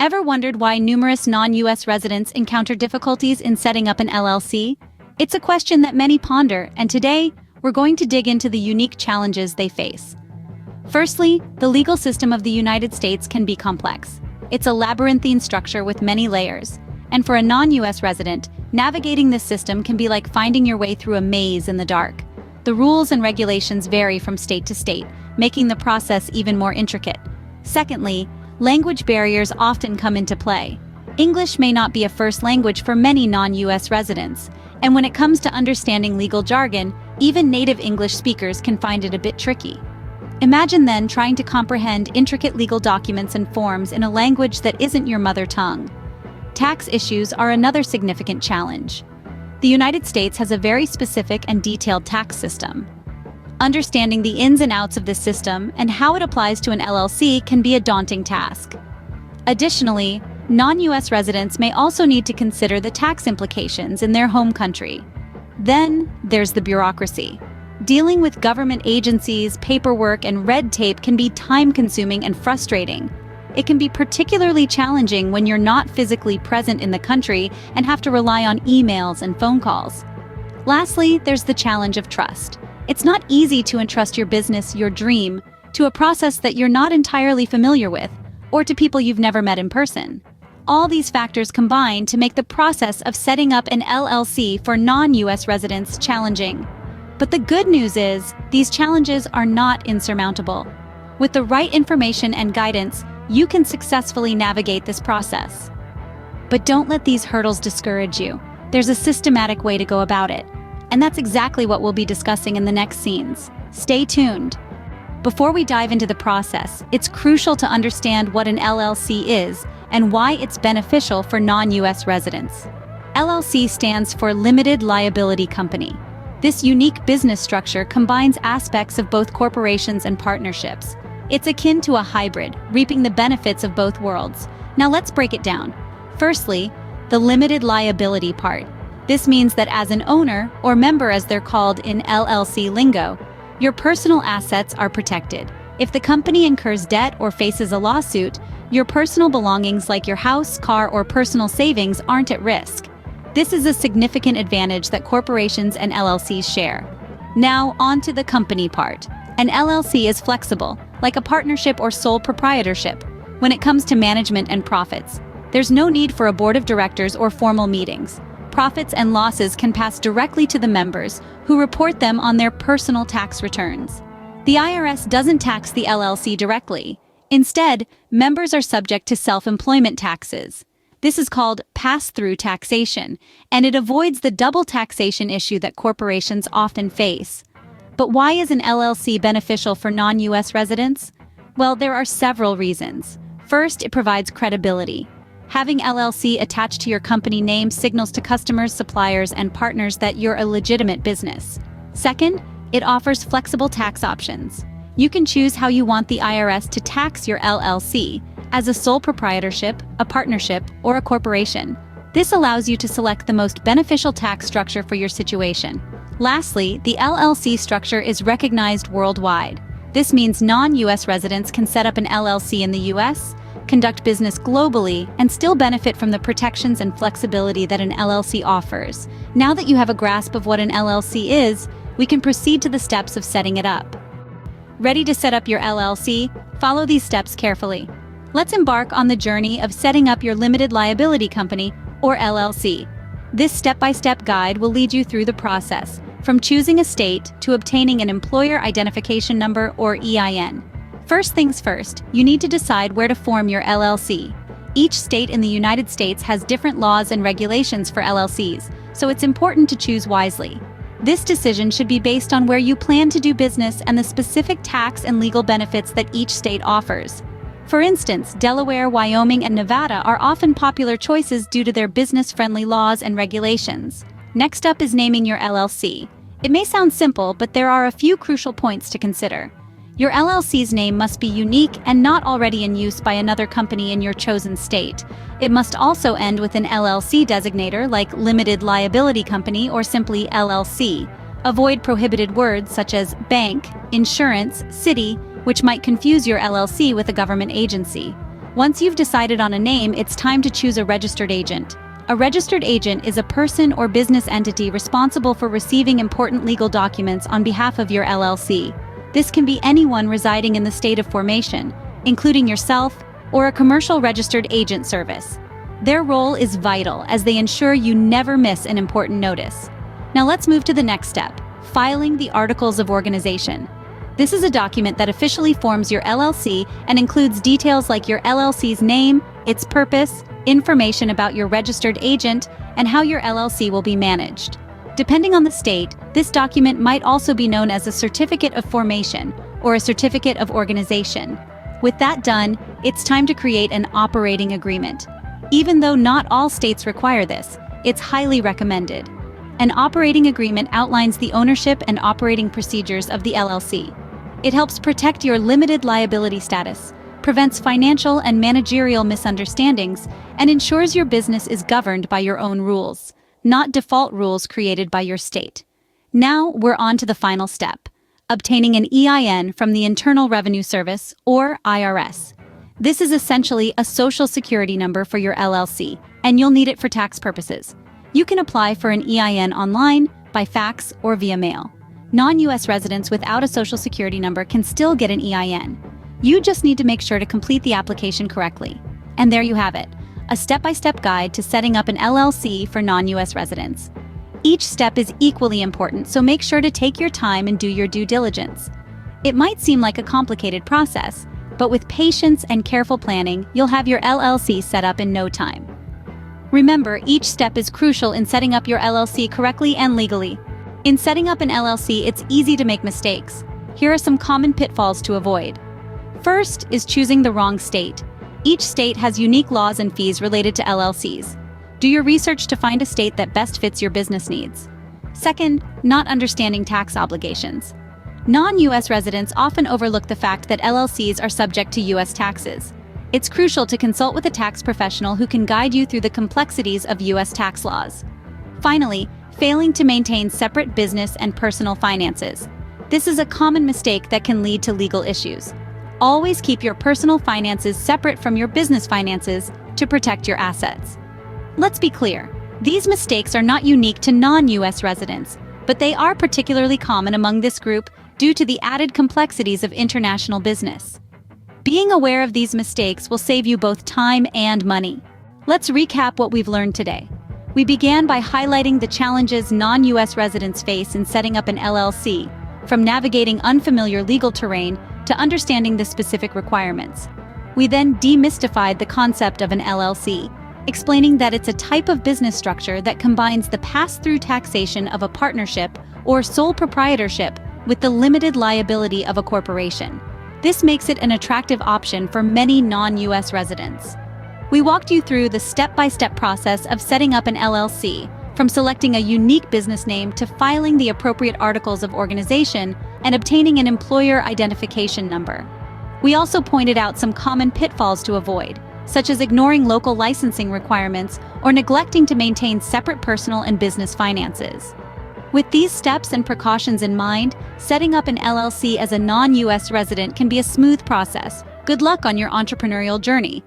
Ever wondered why numerous non-US residents encounter difficulties in setting up an LLC? It's a question that many ponder, and today, we're going to dig into the unique challenges they face. Firstly, the legal system of the United States can be complex. It's a labyrinthine structure with many layers, and for a non-US resident, navigating this system can be like finding your way through a maze in the dark. The rules and regulations vary from state to state, making the process even more intricate. Secondly, language barriers often come into play. English may not be a first language for many non-US residents, and when it comes to understanding legal jargon, even native English speakers can find it a bit tricky. Imagine then trying to comprehend intricate legal documents and forms in a language that isn't your mother tongue. Tax issues are another significant challenge. The United States has a very specific and detailed tax system. Understanding the ins and outs of this system and how it applies to an LLC can be a daunting task. Additionally, non-US residents may also need to consider the tax implications in their home country. Then, there's the bureaucracy. Dealing with government agencies, paperwork, and red tape can be time-consuming and frustrating. It can be particularly challenging when you're not physically present in the country and have to rely on emails and phone calls. Lastly, there's the challenge of trust. It's not easy to entrust your business, your dream, to a process that you're not entirely familiar with, or to people you've never met in person. All these factors combine to make the process of setting up an LLC for non-US residents challenging. But the good news is, these challenges are not insurmountable. With the right information and guidance, you can successfully navigate this process. But don't let these hurdles discourage you. There's a systematic way to go about it. And that's exactly what we'll be discussing in the next scenes. Stay tuned. Before we dive into the process, it's crucial to understand what an LLC is and why it's beneficial for non-US residents. LLC stands for Limited Liability Company. This unique business structure combines aspects of both corporations and partnerships. It's akin to a hybrid, reaping the benefits of both worlds. Now let's break it down. Firstly, the limited liability part. This means that as an owner, or member as they're called in LLC lingo, your personal assets are protected. If the company incurs debt or faces a lawsuit, your personal belongings like your house, car, or personal savings aren't at risk. This is a significant advantage that corporations and LLCs share. Now, on to the company part. An LLC is flexible, like a partnership or sole proprietorship, when it comes to management and profits. There's no need for a board of directors or formal meetings. Profits and losses can pass directly to the members, who report them on their personal tax returns. The IRS doesn't tax the LLC directly. Instead, members are subject to self-employment taxes. This is called pass-through taxation, and it avoids the double taxation issue that corporations often face. But why is an LLC beneficial for non-US residents? Well, there are several reasons. First, it provides credibility. Having LLC attached to your company name signals to customers, suppliers, and partners that you're a legitimate business. Second, it offers flexible tax options. You can choose how you want the IRS to tax your LLC, as a sole proprietorship, a partnership, or a corporation. This allows you to select the most beneficial tax structure for your situation. Lastly, the LLC structure is recognized worldwide. This means non-US residents can set up an LLC in the US, conduct business globally, and still benefit from the protections and flexibility that an LLC offers. Now that you have a grasp of what an LLC is, we can proceed to the steps of setting it up. Ready to set up your LLC? Follow these steps carefully. Let's embark on the journey of setting up your limited liability company, or LLC. This step-by-step guide will lead you through the process, from choosing a state to obtaining an employer identification number, or EIN. First things first, you need to decide where to form your LLC. Each state in the United States has different laws and regulations for LLCs, so it's important to choose wisely. This decision should be based on where you plan to do business and the specific tax and legal benefits that each state offers. For instance, Delaware, Wyoming, and Nevada are often popular choices due to their business-friendly laws and regulations. Next up is naming your LLC. It may sound simple, but there are a few crucial points to consider. Your LLC's name must be unique and not already in use by another company in your chosen state. It must also end with an LLC designator like Limited Liability Company or simply LLC. Avoid prohibited words such as bank, insurance, city, which might confuse your LLC with a government agency. Once you've decided on a name, it's time to choose a registered agent. A registered agent is a person or business entity responsible for receiving important legal documents on behalf of your LLC. This can be anyone residing in the state of formation, including yourself or a commercial registered agent service. Their role is vital as they ensure you never miss an important notice. Now let's move to the next step, filing the Articles of Organization. This is a document that officially forms your LLC and includes details like your LLC's name, its purpose, information about your registered agent, and how your LLC will be managed. Depending on the state, this document might also be known as a Certificate of Formation or a Certificate of Organization. With that done, it's time to create an operating agreement. Even though not all states require this, it's highly recommended. An operating agreement outlines the ownership and operating procedures of the LLC. It helps protect your limited liability status, prevents financial and managerial misunderstandings, and ensures your business is governed by your own rules, not default rules created by your state. Now we're on to the final step, obtaining an EIN from the Internal Revenue Service, or IRS. This is essentially a social security number for your LLC, and you'll need it for tax purposes. You can apply for an EIN online, by fax, or via mail. Non-US residents without a social security number can still get an EIN. You just need to make sure to complete the application correctly. And there you have it, a step-by-step guide to setting up an LLC for non-US residents. Each step is equally important, so make sure to take your time and do your due diligence. It might seem like a complicated process, but with patience and careful planning, you'll have your LLC set up in no time. Remember, each step is crucial in setting up your LLC correctly and legally. In setting up an LLC, it's easy to make mistakes. Here are some common pitfalls to avoid. First is choosing the wrong state. Each state has unique laws and fees related to LLCs. Do your research to find a state that best fits your business needs. Second, not understanding tax obligations. Non-US residents often overlook the fact that LLCs are subject to US taxes. It's crucial to consult with a tax professional who can guide you through the complexities of US tax laws. Finally, failing to maintain separate business and personal finances. This is a common mistake that can lead to legal issues. Always keep your personal finances separate from your business finances to protect your assets. Let's be clear, these mistakes are not unique to non-US residents, but they are particularly common among this group due to the added complexities of international business. Being aware of these mistakes will save you both time and money. Let's recap what we've learned today. We began by highlighting the challenges non-US residents face in setting up an LLC, from navigating unfamiliar legal terrain to understanding the specific requirements. We then demystified the concept of an LLC, explaining that it's a type of business structure that combines the pass-through taxation of a partnership or sole proprietorship with the limited liability of a corporation. This makes it an attractive option for many non-US residents. We walked you through the step-by-step process of setting up an LLC, from selecting a unique business name to filing the appropriate articles of organization and obtaining an employer identification number. We also pointed out some common pitfalls to avoid, such as ignoring local licensing requirements or neglecting to maintain separate personal and business finances. With these steps and precautions in mind, setting up an LLC as a non-US resident can be a smooth process. Good luck on your entrepreneurial journey.